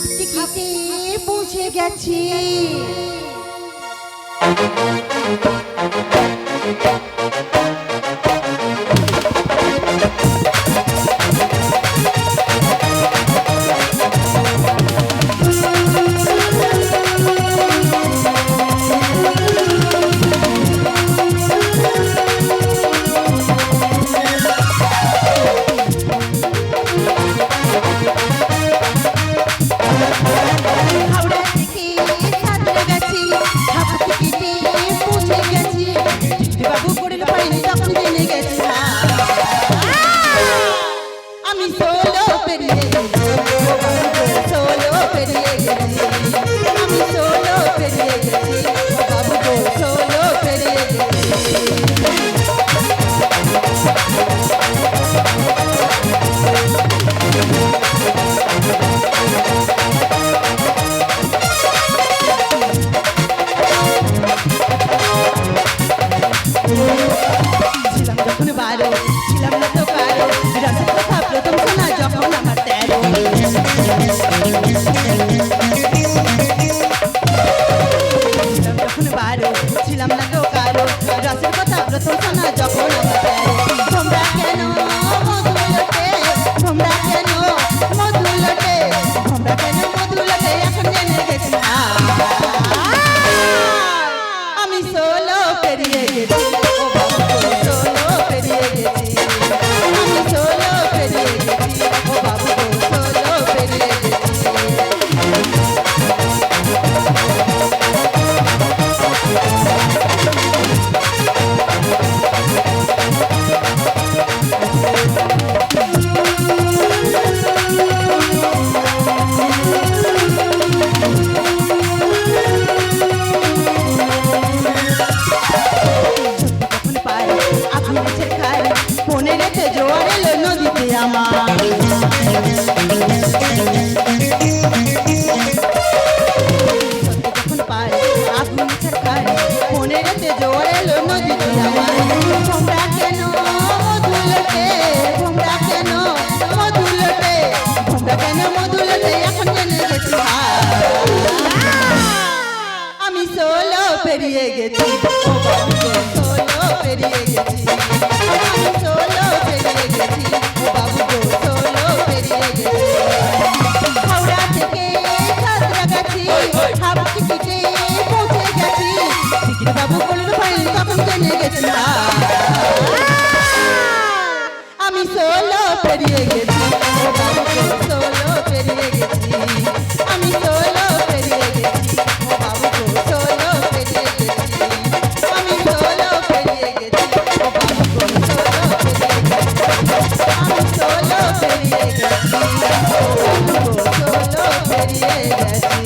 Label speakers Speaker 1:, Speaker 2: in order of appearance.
Speaker 1: টিকিটে পৌঁছে গেছি।
Speaker 2: পেরিয়ে গেছি ও বাবু গো সোলো পেরিয়ে গেছি আমি সোলো পেরিয়ে গেছি ও বাবু গো সোলো পেরিয়ে গেছি হাওড়া থেকে সাঁতরাগাছি হাফ টিকিটে পৌঁছে গেছি টিকিট বাবু বলল ফাইল তখন জেনে গেছি আমি সোলো পেরিয়ে গেছি ও বাবু গো সোলো পেরিয়ে গেছি আমি সোলো পেরিয়ে গেছি ও বাবু গো সোলো পেরিয়ে গেছি আমি সোলো পেরিয়ে গেছি ও বাবু গো সোলো পেরিয়ে গেছি আমি সোলো পেরিয়ে গেছি ও বাবু গো সোলো পেরিয়ে গেছি